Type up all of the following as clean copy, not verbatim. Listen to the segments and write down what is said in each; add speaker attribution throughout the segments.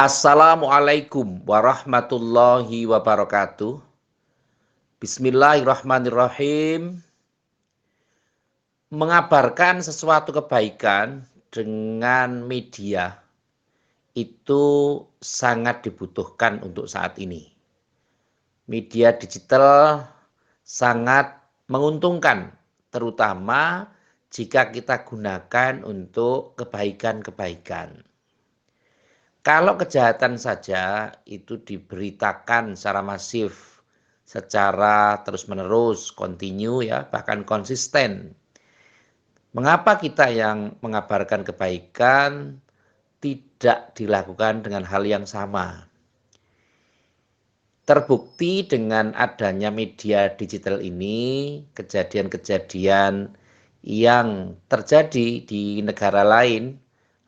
Speaker 1: Assalamualaikum warahmatullahi wabarakatuh. Bismillahirrahmanirrahim. Mengabarkan sesuatu kebaikan dengan media itu sangat dibutuhkan untuk saat ini. Media digital sangat menguntungkan, terutama jika kita gunakan untuk kebaikan-kebaikan. Kalau kejahatan saja itu diberitakan secara masif, secara terus-menerus, kontinu ya, bahkan konsisten. Mengapa kita yang mengabarkan kebaikan tidak dilakukan dengan hal yang sama? Terbukti dengan adanya media digital ini, kejadian-kejadian yang terjadi di negara lain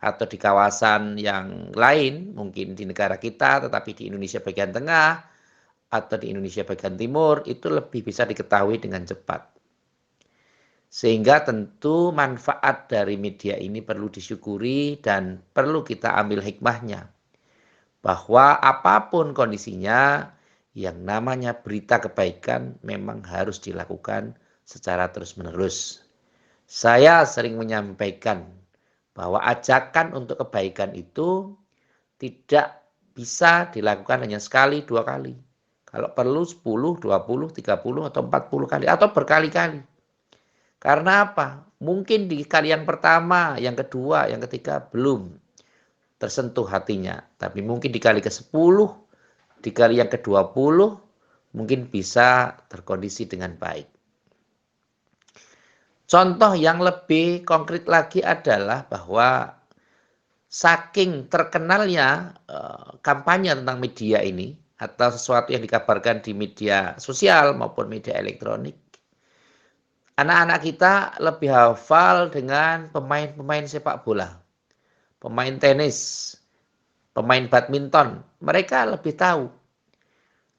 Speaker 1: atau di kawasan yang lain, mungkin di negara kita tetapi di Indonesia bagian tengah atau di Indonesia bagian timur, itu lebih bisa diketahui dengan cepat. Sehingga tentu manfaat dari media ini perlu disyukuri dan perlu kita ambil hikmahnya. Bahwa apapun kondisinya, yang namanya berita kebaikan memang harus dilakukan secara terus-menerus. Saya sering menyampaikan bahwa ajakan untuk kebaikan itu tidak bisa dilakukan hanya sekali, dua kali. Kalau perlu 10, 20, 30, atau 40 kali, atau berkali-kali. Karena apa? Mungkin di kali yang pertama, yang kedua, yang ketiga belum tersentuh hatinya. Tapi mungkin di kali ke-10, di kali yang ke-20, mungkin bisa terkondisi dengan baik. Contoh yang lebih konkret lagi adalah bahwa saking terkenalnya kampanye tentang media ini atau sesuatu yang dikabarkan di media sosial maupun media elektronik, anak-anak kita lebih hafal dengan pemain-pemain sepak bola, pemain tenis, pemain badminton. Mereka lebih tahu.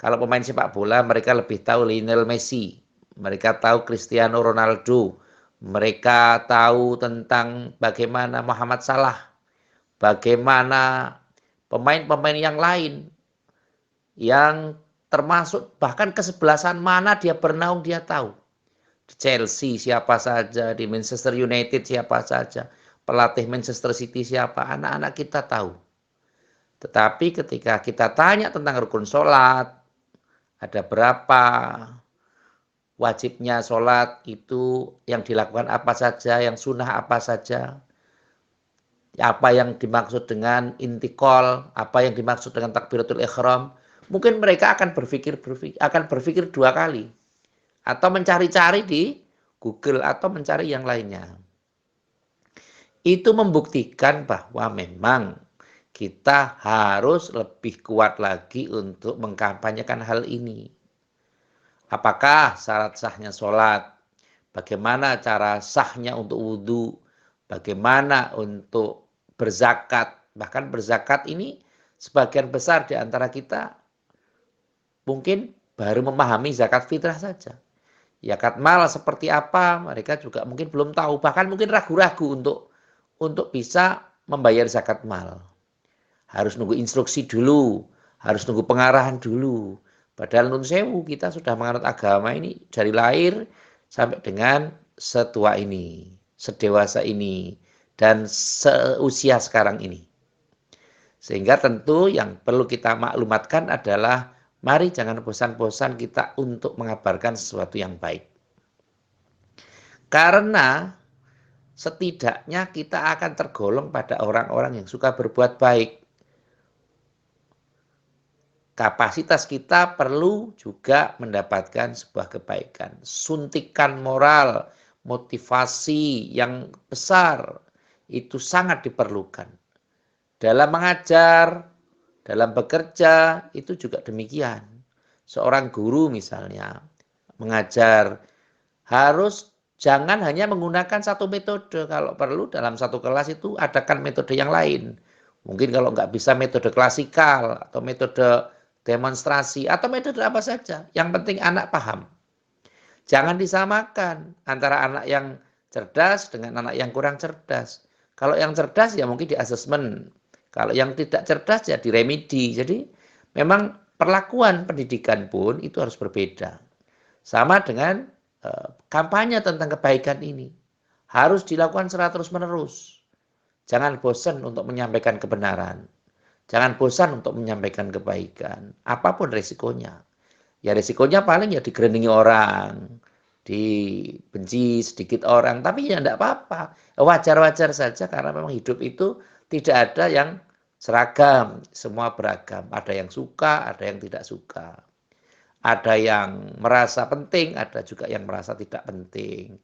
Speaker 1: Kalau pemain sepak bola, mereka lebih tahu Lionel Messi, mereka tahu Cristiano Ronaldo, mereka tahu tentang bagaimana Muhammad Salah, bagaimana pemain-pemain yang lain yang termasuk bahkan kesebelasan mana dia bernaung dia tahu. Di Chelsea siapa saja, di Manchester United siapa saja, pelatih Manchester City siapa, anak-anak kita tahu. Tetapi ketika kita tanya tentang rukun sholat, ada berapa, wajibnya sholat itu yang dilakukan apa saja, yang sunnah apa saja, apa yang dimaksud dengan intikal, apa yang dimaksud dengan takbiratul ihram, mungkin mereka akan berpikir dua kali atau mencari-cari di Google atau mencari yang lainnya. Itu membuktikan bahwa memang kita harus lebih kuat lagi untuk mengkampanyekan hal ini. Apakah syarat sahnya sholat? Bagaimana cara sahnya untuk wudhu? Bagaimana untuk berzakat? Bahkan berzakat ini sebagian besar di antara kita mungkin baru memahami zakat fitrah saja. Zakat mal seperti apa mereka juga mungkin belum tahu. Bahkan mungkin ragu-ragu untuk bisa membayar zakat mal. Harus nunggu instruksi dulu, harus nunggu pengarahan dulu. Padahal nun sewu kita sudah menganut agama ini dari lahir sampai dengan setua ini, sedewasa ini, dan seusia sekarang ini. Sehingga tentu yang perlu kita maklumatkan adalah mari jangan bosan-bosan kita untuk mengabarkan sesuatu yang baik. Karena setidaknya kita akan tergolong pada orang-orang yang suka berbuat baik. Kapasitas kita perlu juga mendapatkan sebuah kebaikan. Suntikan moral, motivasi yang besar itu sangat diperlukan. Dalam mengajar, dalam bekerja itu juga demikian. Seorang guru misalnya mengajar harus jangan hanya menggunakan satu metode. Kalau perlu dalam satu kelas itu adakan metode yang lain. Mungkin kalau nggak bisa metode klasikal atau metode demonstrasi atau metode apa saja. Yang penting anak paham. Jangan disamakan antara anak yang cerdas dengan anak yang kurang cerdas. Kalau yang cerdas ya mungkin di asesmen. Kalau yang tidak cerdas ya diremedi. Jadi memang perlakuan pendidikan pun itu harus berbeda. Sama dengan kampanye tentang kebaikan ini. Harus dilakukan secara terus-menerus. Jangan bosan untuk menyampaikan kebenaran. Jangan bosan untuk menyampaikan kebaikan. Apapun resikonya. Ya resikonya paling ya digerendingi orang, dibenci sedikit orang, tapi ya enggak apa-apa. Wajar-wajar saja karena memang hidup itu tidak ada yang seragam, semua beragam. Ada yang suka, ada yang tidak suka. Ada yang merasa penting, ada juga yang merasa tidak penting.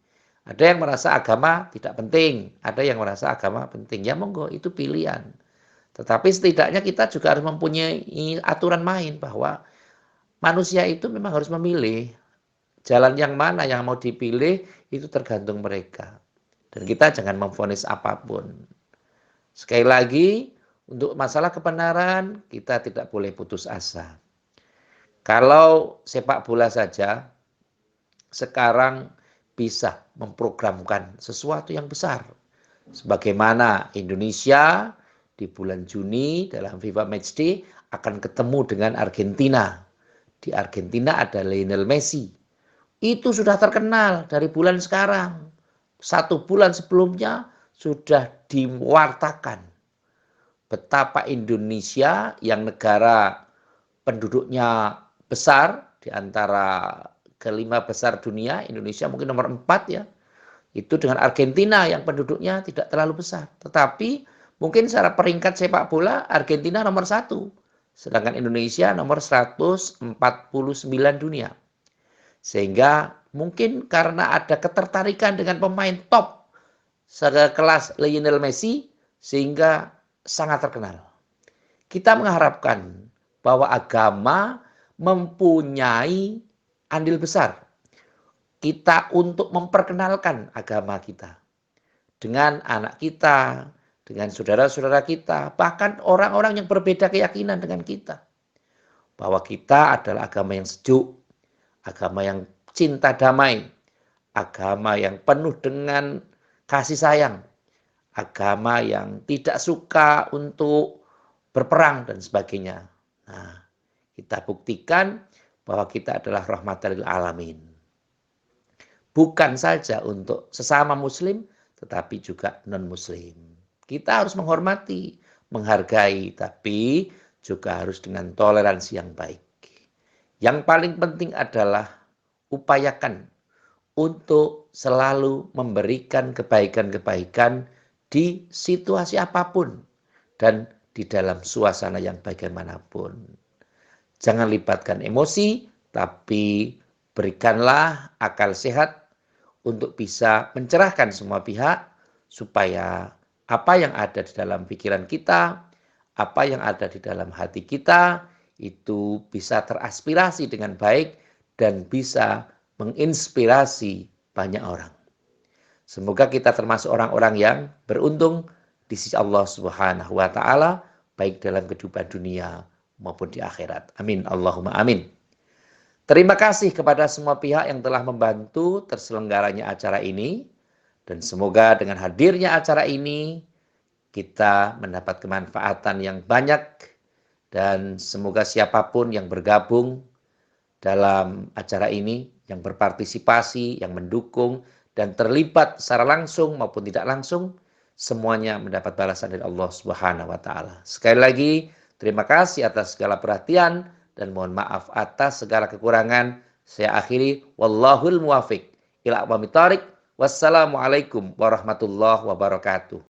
Speaker 1: Ada yang merasa agama tidak penting, ada yang merasa agama penting. Ya monggo, itu pilihan. Tetapi setidaknya kita juga harus mempunyai aturan main bahwa manusia itu memang harus memilih jalan yang mana yang mau dipilih itu tergantung mereka. Dan kita jangan memvonis apapun. Sekali lagi, untuk masalah kebenaran kita tidak boleh putus asa. Kalau sepak bola saja sekarang bisa memprogramkan sesuatu yang besar. Sebagaimana Indonesia di bulan Juni dalam FIFA Matchday akan ketemu dengan Argentina. Di Argentina ada Lionel Messi. Itu sudah terkenal dari bulan sekarang. 1 bulan sebelumnya sudah diwartakan betapa Indonesia yang negara penduduknya besar di antara kelima besar dunia, Indonesia mungkin nomor 4 ya. Itu dengan Argentina yang penduduknya tidak terlalu besar. Tetapi mungkin secara peringkat sepak bola Argentina nomor 1. Sedangkan Indonesia nomor 149 dunia. Sehingga mungkin karena ada ketertarikan dengan pemain top sekelas Lionel Messi sehingga sangat terkenal. Kita mengharapkan bahwa agama mempunyai andil besar kita untuk memperkenalkan agama kita dengan anak kita, dengan saudara-saudara kita, bahkan orang-orang yang berbeda keyakinan dengan kita. Bahwa kita adalah agama yang sejuk, agama yang cinta damai, agama yang penuh dengan kasih sayang, agama yang tidak suka untuk berperang dan sebagainya. Nah, kita buktikan bahwa kita adalah rahmatan lil alamin. Bukan saja untuk sesama muslim, tetapi juga non-muslim. Kita harus menghormati, menghargai, tapi juga harus dengan toleransi yang baik. Yang paling penting adalah upayakan untuk selalu memberikan kebaikan-kebaikan di situasi apapun dan di dalam suasana yang bagaimanapun. Jangan libatkan emosi, tapi berikanlah akal sehat untuk bisa mencerahkan semua pihak supaya apa yang ada di dalam pikiran kita, apa yang ada di dalam hati kita itu bisa teraspirasi dengan baik dan bisa menginspirasi banyak orang. Semoga kita termasuk orang-orang yang beruntung di sisi Allah Subhanahu wa taala baik dalam kehidupan dunia maupun di akhirat. Amin. Allahumma amin. Terima kasih kepada semua pihak yang telah membantu terselenggaranya acara ini. Dan semoga dengan hadirnya acara ini, kita mendapat kemanfaatan yang banyak. Dan semoga siapapun yang bergabung dalam acara ini, yang berpartisipasi, yang mendukung, dan terlibat secara langsung maupun tidak langsung, semuanya mendapat balasan dari Allah Subhanahu wa taala. Sekali lagi, terima kasih atas segala perhatian dan mohon maaf atas segala kekurangan. Saya akhiri, wallahul muwafiq ila aqwamit thoriq. Wassalamualaikum warahmatullahi wabarakatuh.